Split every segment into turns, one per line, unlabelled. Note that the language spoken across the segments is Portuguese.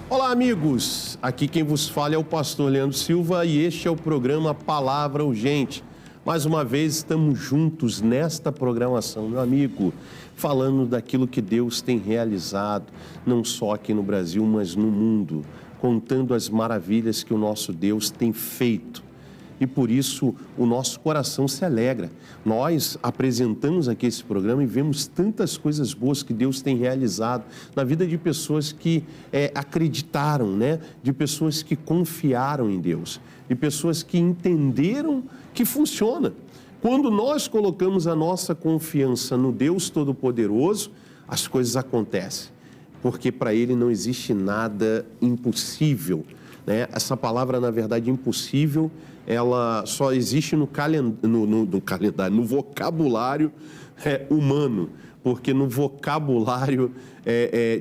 Olá, amigos! Aqui quem vos fala é o pastor Leandro Silva e este é o programa Palavra Urgente. Mais uma vez estamos juntos nesta programação, meu amigo, falando daquilo que Deus tem realizado, não só aqui no Brasil, mas no mundo, contando as maravilhas que o nosso Deus tem feito. E por isso o nosso coração se alegra. Nós apresentamos aqui esse programa e vemos tantas coisas boas que Deus tem realizado na vida de pessoas que acreditaram, né? De pessoas que confiaram em Deus, de pessoas que entenderam que funciona. Quando nós colocamos a nossa confiança no Deus Todo-Poderoso, as coisas acontecem, porque para Ele não existe nada impossível, né? Essa palavra, na verdade, impossível, ela só existe no vocabulário humano, porque no vocabulário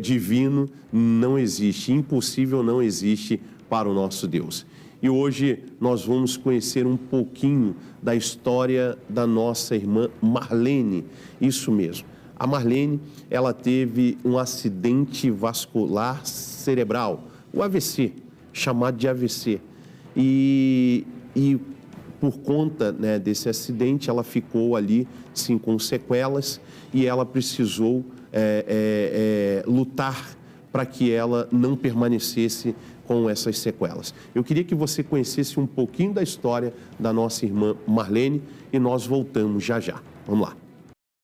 divino não existe, impossível não existe para o nosso Deus. E hoje nós vamos conhecer um pouquinho da história da nossa irmã Marlene, isso mesmo. A Marlene, ela teve um acidente vascular cerebral, o AVC, chamado de AVC, e por conta, né, desse acidente, ela ficou ali, sim, com sequelas, e ela precisou lutar para que ela não permanecesse com essas sequelas. Eu queria que você conhecesse um pouquinho da história da nossa irmã Marlene e nós voltamos já já. Vamos lá.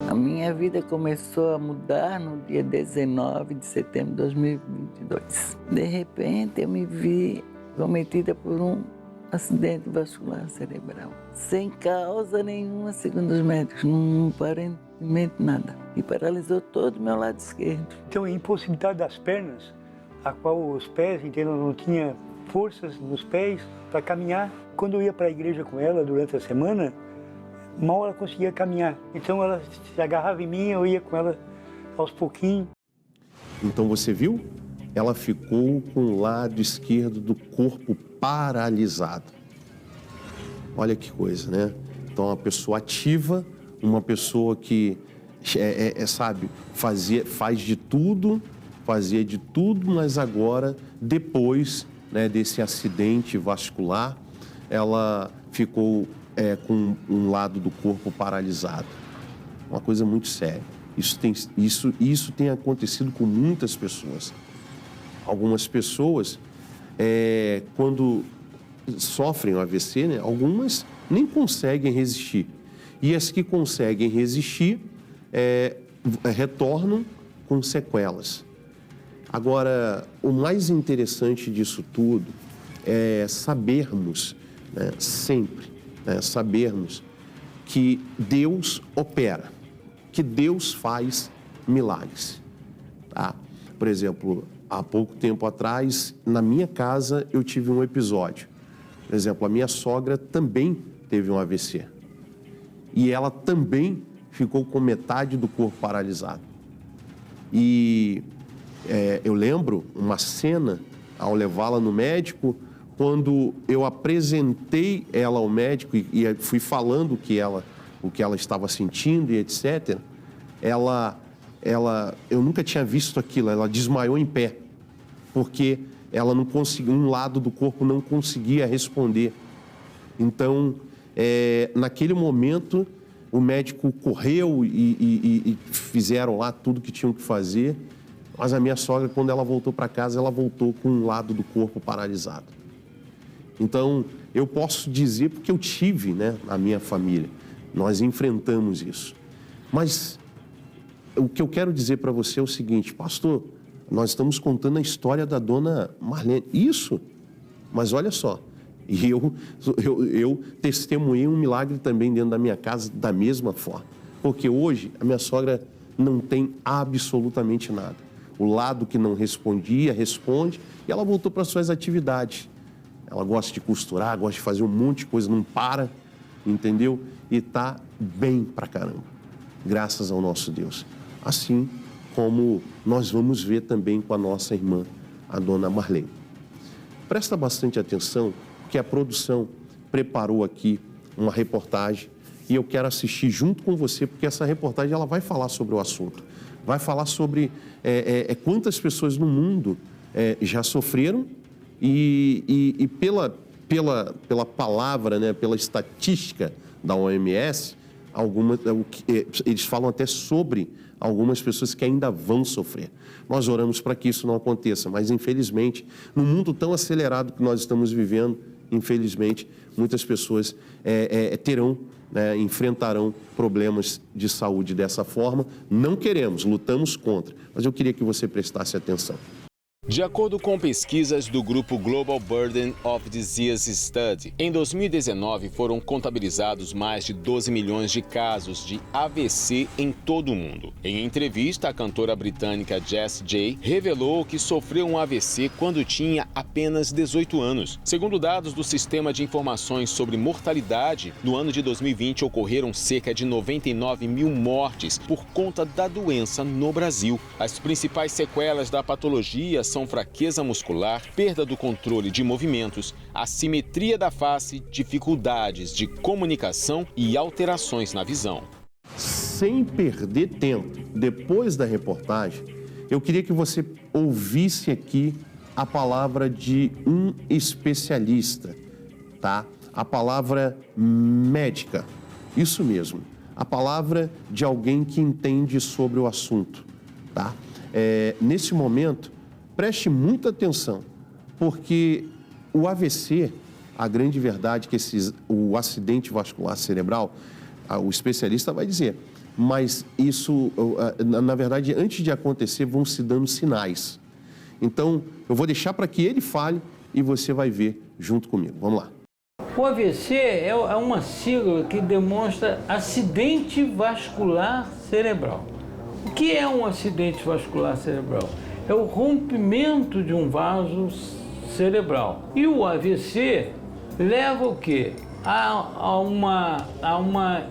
A minha vida começou a mudar no dia 19 de setembro de 2022. De repente, eu me vi cometida por um acidente vascular cerebral. Sem causa nenhuma, segundo os médicos, não aparentemente nada. E paralisou todo o meu lado esquerdo.
Então, a impossibilidade das pernas, a qual os pés, entendeu, não tinha forças nos pés para caminhar. Quando eu ia para a igreja com ela durante a semana, mal ela conseguia caminhar. Então, ela se agarrava em mim, eu ia com ela aos pouquinhos.
Então, você viu? Ela ficou com o lado esquerdo do corpo paralisado. Olha que coisa, né? Então, uma pessoa ativa, uma pessoa que, sabe, faz de tudo, fazia de tudo, mas agora, depois, né, desse acidente vascular, ela ficou com um lado do corpo paralisado. Uma coisa muito séria. Isso tem acontecido com muitas pessoas. Algumas pessoas, quando sofrem o AVC, né, algumas nem conseguem resistir. E as que conseguem resistir retornam com sequelas. Agora, o mais interessante disso tudo é sabermos, né, sempre, né, sabermos que Deus opera, que Deus faz milagres. Tá? Por exemplo, há pouco tempo atrás, na minha casa, eu tive um episódio. Por exemplo, a minha sogra também teve um AVC. E ela também ficou com metade do corpo paralisado. E eu lembro uma cena, ao levá-la no médico, quando eu apresentei ela ao médico e fui falando o que ela estava sentindo e etc., eu nunca tinha visto aquilo, ela desmaiou em pé, porque ela não conseguia, um lado do corpo não conseguia responder. Então, naquele momento, o médico correu e fizeram lá tudo que tinham que fazer, mas a minha sogra, quando ela voltou para casa, ela voltou com um lado do corpo paralisado. Então, eu posso dizer, porque eu tive, né, na minha família, nós enfrentamos isso. Mas o que eu quero dizer para você é o seguinte, pastor, nós estamos contando a história da dona Marlene. Isso, mas olha só, e eu testemunhei um milagre também dentro da minha casa da mesma forma. Porque hoje a minha sogra não tem absolutamente nada. O lado que não respondia, responde, e ela voltou para suas atividades. Ela gosta de costurar, gosta de fazer um monte de coisa, não para, entendeu? E está bem pra caramba, graças ao nosso Deus. Assim como nós vamos ver também com a nossa irmã, a dona Marlene. Presta bastante atenção, porque a produção preparou aqui uma reportagem e eu quero assistir junto com você, porque essa reportagem ela vai falar sobre o assunto. Vai falar sobre quantas pessoas no mundo já sofreram e pela palavra, né, pela estatística da OMS, eles falam até sobre algumas pessoas que ainda vão sofrer. Nós oramos para que isso não aconteça, mas infelizmente, no mundo tão acelerado que nós estamos vivendo, infelizmente, muitas pessoas terão, né, enfrentarão problemas de saúde dessa forma. Não queremos, lutamos contra, mas eu queria que você prestasse atenção.
De acordo com pesquisas do grupo Global Burden of Disease Study, em 2019 foram contabilizados mais de 12 milhões de casos de AVC em todo o mundo. Em entrevista, a cantora britânica Jessie J revelou que sofreu um AVC quando tinha apenas 18 anos. Segundo dados do Sistema de Informações sobre Mortalidade, no ano de 2020 ocorreram cerca de 99 mil mortes por conta da doença no Brasil. As principais sequelas da patologia são fraqueza muscular, perda do controle de movimentos, assimetria da face, dificuldades de comunicação e alterações na visão.
Sem perder tempo, depois da reportagem, eu queria que você ouvisse aqui a palavra de um especialista, tá? A palavra médica, isso mesmo, a palavra de alguém que entende sobre o assunto, tá? Nesse momento, preste muita atenção, porque o AVC, a grande verdade é que o acidente vascular cerebral, o especialista vai dizer, mas isso, na verdade, antes de acontecer, vão se dando sinais. Então, eu vou deixar para que ele fale e você vai ver junto comigo. Vamos lá.
O AVC é uma sigla que demonstra acidente vascular cerebral. O que é um acidente vascular cerebral? É o rompimento de um vaso cerebral. E o AVC leva o quê? A uma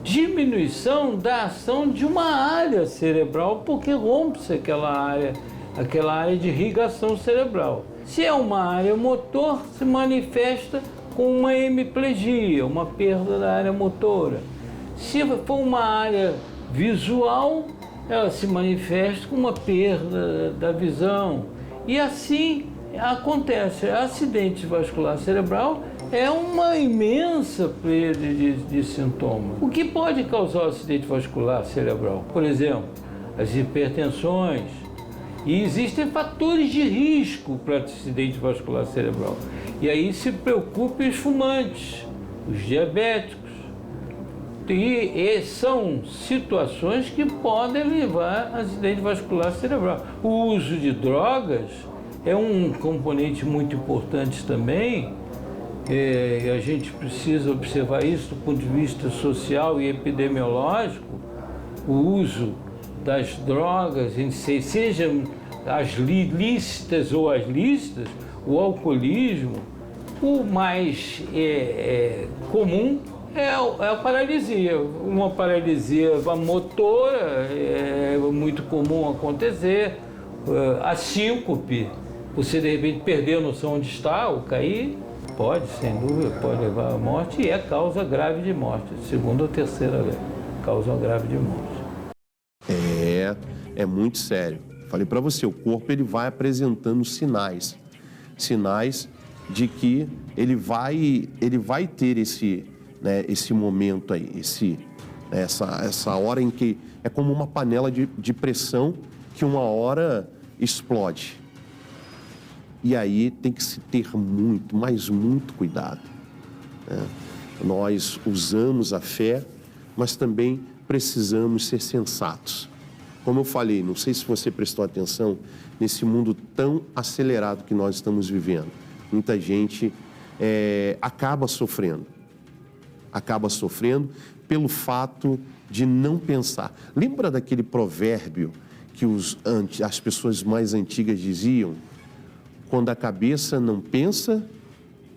diminuição da ação de uma área cerebral, porque rompe-se aquela área de irrigação cerebral. Se é uma área motor, se manifesta com uma hemiplegia, uma perda da área motora. Se for uma área visual, ela se manifesta com uma perda da visão. E assim acontece. Acidente vascular cerebral é uma imensa plede de sintomas. O que pode causar o acidente vascular cerebral? Por exemplo, as hipertensões. E existem fatores de risco para acidente vascular cerebral. E aí se preocupem os fumantes, os diabéticos. E são situações que podem levar a acidente vascular cerebral. O uso de drogas é um componente muito importante também. A gente precisa observar isso do ponto de vista social e epidemiológico. O uso das drogas, sejam as lícitas ou as lícitas, o alcoolismo, o mais comum é a paralisia. Uma paralisia motora é muito comum acontecer. A síncope, você de repente perder a noção onde está ou cair, pode, sem dúvida, pode levar à morte e é causa grave de morte, segunda ou terceira vez, causa grave de morte.
É muito sério. Falei para você, o corpo ele vai apresentando sinais de que ele vai ter esse momento aí, essa hora em que é como uma panela de pressão que uma hora explode. E aí tem que se ter muito, mas muito cuidado, né? Nós usamos a fé, mas também precisamos ser sensatos. Como eu falei, não sei se você prestou atenção, nesse mundo tão acelerado que nós estamos vivendo, muita gente acaba sofrendo pelo fato de não pensar. Lembra daquele provérbio que as pessoas mais antigas diziam? Quando a cabeça não pensa,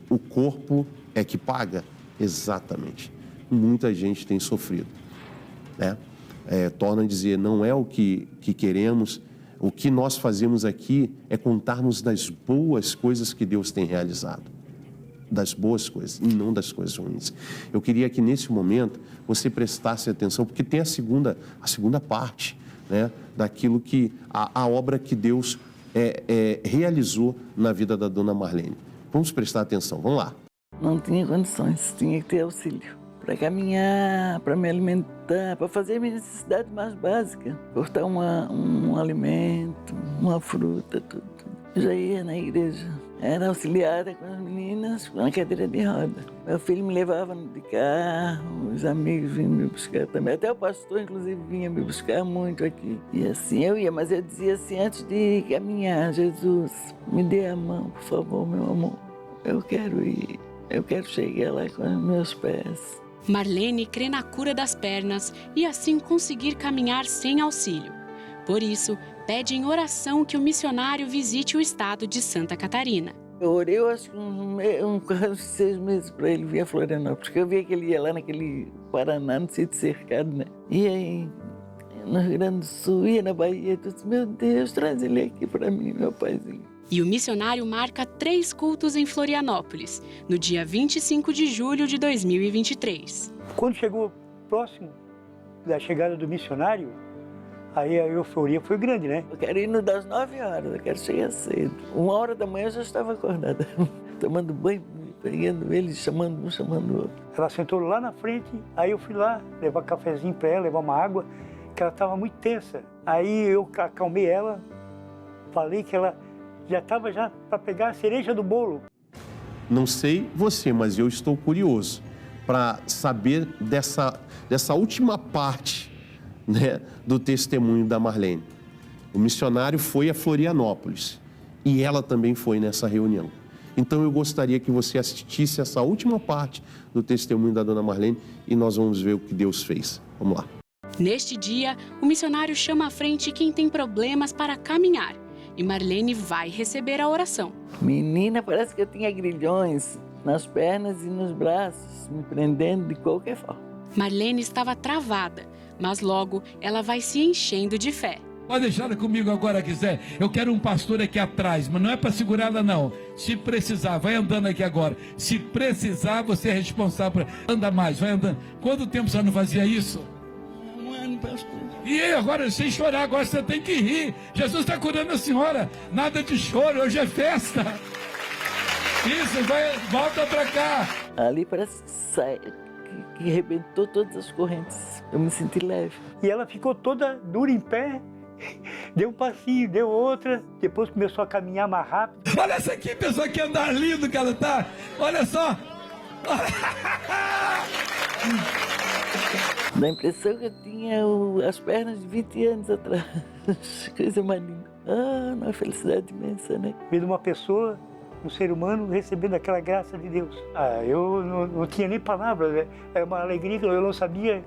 o corpo é que paga. Exatamente. Muita gente tem sofrido, né? Torna a dizer, não é o que queremos, o que nós fazemos aqui é contarmos das boas coisas que Deus tem realizado. Das boas coisas, e não das coisas ruins. Eu queria que nesse momento você prestasse atenção, porque tem a segunda parte, né, daquilo que a obra que Deus realizou na vida da dona Marlene. Vamos prestar atenção, vamos lá.
Não tinha condições, tinha que ter auxílio para caminhar, para me alimentar, para fazer a minha necessidade mais básica, cortar um alimento, uma fruta, tudo. Eu já ia na igreja, era auxiliada com as meninas com a cadeira de roda. Meu filho me levava de carro, os amigos vinham me buscar também, até o pastor inclusive vinha me buscar muito aqui. E assim eu ia, mas eu dizia assim, antes de caminhar, Jesus, me dê a mão, por favor, meu amor, eu quero ir, eu quero chegar lá com os meus pés.
Marlene crê na cura das pernas e assim conseguir caminhar sem auxílio. Por isso, pede em oração que o missionário visite o estado de Santa Catarina.
Eu orei, eu acho que quase 6 meses para ele vir a Florianópolis, porque eu via que ele ia lá naquele Paraná, no sítio cercado, né? E aí, no Rio Grande do Sul, ia na Bahia, eu disse, meu Deus, traz ele aqui para mim, meu paizinho.
E o missionário marca 3 cultos em Florianópolis, no dia 25 de julho de 2023.
Quando chegou próximo da chegada do missionário, aí a euforia foi grande, né?
Eu quero ir no das 9 horas, eu quero chegar cedo. 1h da manhã eu já estava acordada, tomando banho, pegando ele, chamando um, chamando o outro.
Ela sentou lá na frente, aí eu fui lá levar cafezinho para ela, levar uma água, que ela estava muito tensa. Aí eu acalmei ela, falei que ela já estava para pegar a cereja do bolo.
Não sei você, mas eu estou curioso para saber dessa última parte, né, do testemunho da Marlene. O missionário foi a Florianópolis e ela também foi nessa reunião. Então eu gostaria que você assistisse essa última parte do testemunho da dona Marlene e nós vamos ver o que Deus fez. Vamos lá.
Neste dia, o missionário chama à frente quem tem problemas para caminhar. E Marlene vai receber a oração.
Menina, parece que eu tinha grilhões nas pernas e nos braços, me prendendo de qualquer forma.
Marlene estava travada, mas logo ela vai se enchendo de fé.
Pode deixar ela comigo agora, quiser. Eu quero um pastor aqui atrás, mas não é para segurar ela, não. Se precisar, vai andando aqui agora. Se precisar, você é responsável. Anda mais, vai andando. Quanto tempo você não fazia isso?
1 ano, pastor.
E agora, sem chorar, agora você tem que rir. Jesus está curando a senhora. Nada de choro, hoje é festa. Isso, volta para cá.
Ali parece que arrebentou todas as correntes. Eu me senti leve.
E ela ficou toda dura em pé, deu um passinho, deu outra, depois começou a caminhar mais rápido.
Olha essa aqui, pessoal, que andar lindo que ela tá. Olha só.
Dá a impressão que eu tinha as pernas de 20 anos atrás. Coisa mais linda. Uma felicidade imensa, né?
Vendo uma pessoa, um ser humano, recebendo aquela graça de Deus. Eu não tinha nem palavras, né? Era uma alegria que eu não sabia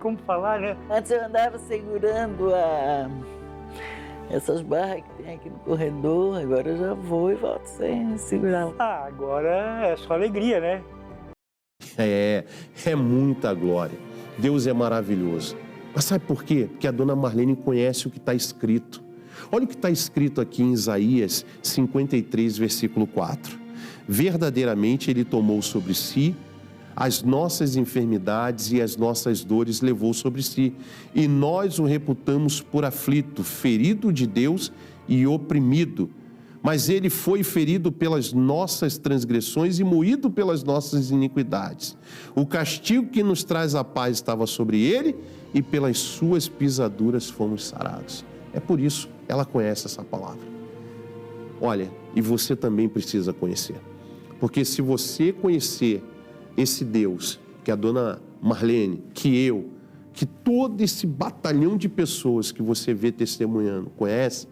como falar, né?
Antes eu andava segurando essas barras que tem aqui no corredor, agora eu já vou e volto sem segurar.
Agora é só alegria, né?
É muita glória. Deus é maravilhoso. Mas sabe por quê? Porque a dona Marlene conhece o que está escrito. Olha o que está escrito aqui em Isaías 53, versículo 4. Verdadeiramente Ele tomou sobre si as nossas enfermidades e as nossas dores levou sobre si. E nós o reputamos por aflito, ferido de Deus e oprimido. Mas Ele foi ferido pelas nossas transgressões e moído pelas nossas iniquidades. O castigo que nos traz a paz estava sobre Ele e pelas suas pisaduras fomos sarados. É por isso que ela conhece essa palavra. Olha, e você também precisa conhecer. Porque se você conhecer esse Deus, que a dona Marlene, que todo esse batalhão de pessoas que você vê testemunhando, conhece,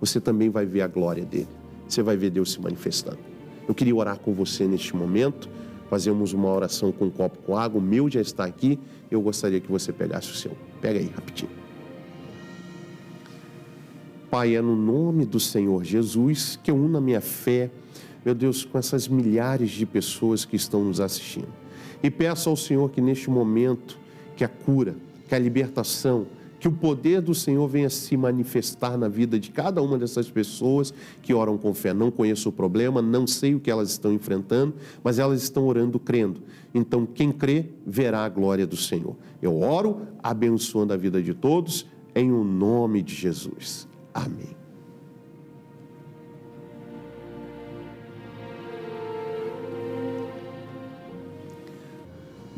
você também vai ver a glória dele. Você vai ver Deus se manifestando. Eu queria orar com você neste momento, fazemos uma oração com um copo com água, o meu já está aqui, eu gostaria que você pegasse o seu. Pega aí, rapidinho. Pai, é no nome do Senhor Jesus que eu uno a minha fé, meu Deus, com essas milhares de pessoas que estão nos assistindo. E peço ao Senhor que neste momento, que a cura, que a libertação, que o poder do Senhor venha se manifestar na vida de cada uma dessas pessoas que oram com fé. Não conheço o problema, não sei o que elas estão enfrentando, mas elas estão orando crendo. Então, quem crê, verá a glória do Senhor. Eu oro, abençoando a vida de todos, em o nome de Jesus. Amém.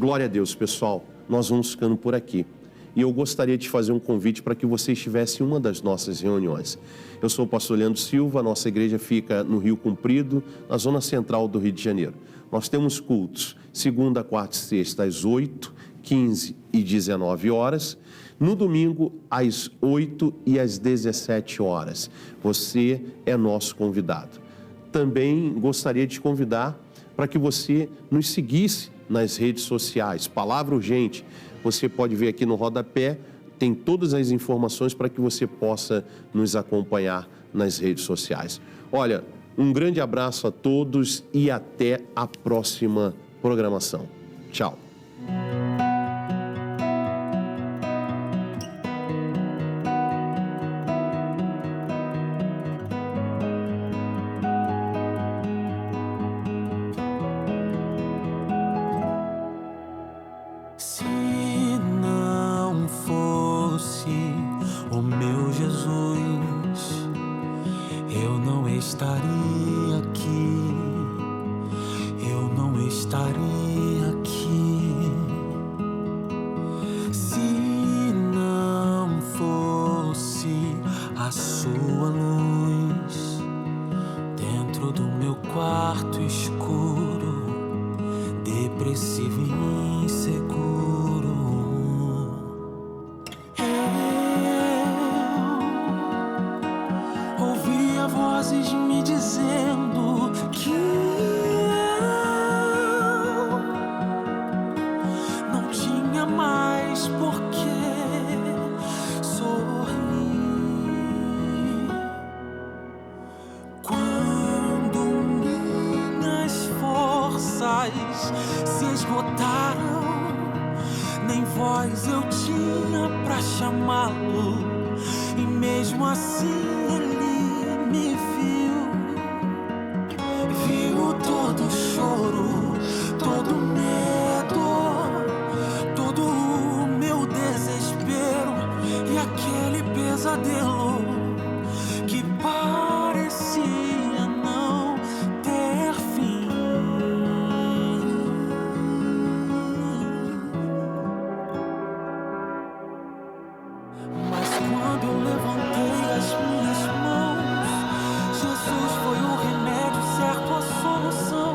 Glória a Deus, pessoal. Nós vamos ficando por aqui. E eu gostaria de fazer um convite para que você estivesse em uma das nossas reuniões. Eu sou o pastor Leandro Silva, nossa igreja fica no Rio Comprido, na zona central do Rio de Janeiro. Nós temos cultos segunda, quarta e sexta às 8, 15 e 19 horas. No domingo, às 8 e às 17 horas. Você é nosso convidado. Também gostaria de convidar para que você nos seguisse nas redes sociais. Palavra Urgente. Você pode ver aqui no rodapé, tem todas as informações para que você possa nos acompanhar nas redes sociais. Olha, um grande abraço a todos e até a próxima programação. Tchau.
Se esgotaram, nem voz eu tinha pra chamá-lo, e mesmo assim ele me viu todo o choro, todo o medo, todo o meu desespero e aquele pesadelo que parecia não ter fim. Mas quando eu levantei as minhas mãos, Jesus foi o remédio certo, a solução,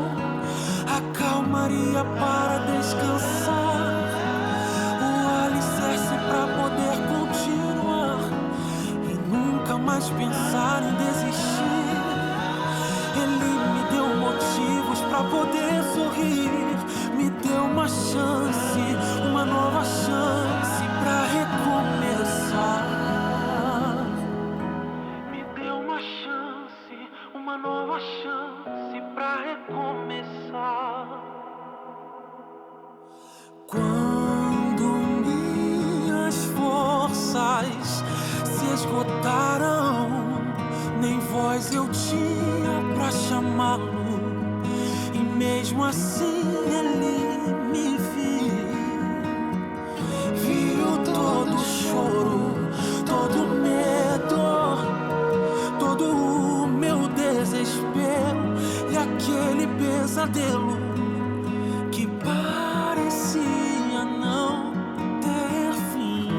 a calmaria para descansar, o alicerce para poder continuar e nunca mais pensar em desistir. Ele me deu motivos para poder sorrir, me deu uma chance, uma nova chance para recomeçar. Me deu uma chance, uma nova chance para recomeçar. Quando minhas forças se esgotaram, nem voz eu tinha pra chamá-lo, e mesmo assim ele me viu todo o choro, todo o medo, todo o meu desespero e aquele pesadelo que parecia não ter fim.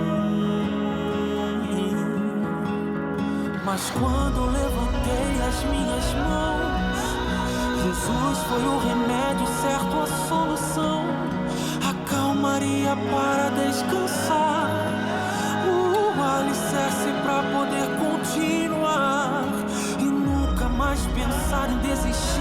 Mas quando levantei as minhas mãos, Jesus foi o remédio certo, a solução, a calmaria para descansar, o alicerce para poder continuar e nunca mais pensar em desistir.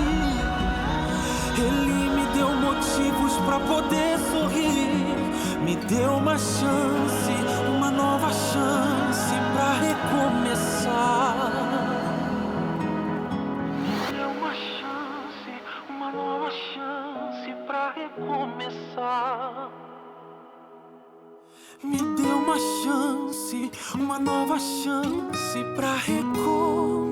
Ele me deu motivos para poder sorrir, me deu uma chance, uma nova chance para recomeçar. Me deu uma chance, uma nova chance para recomeçar. Me deu uma chance, uma nova chance para recomeçar.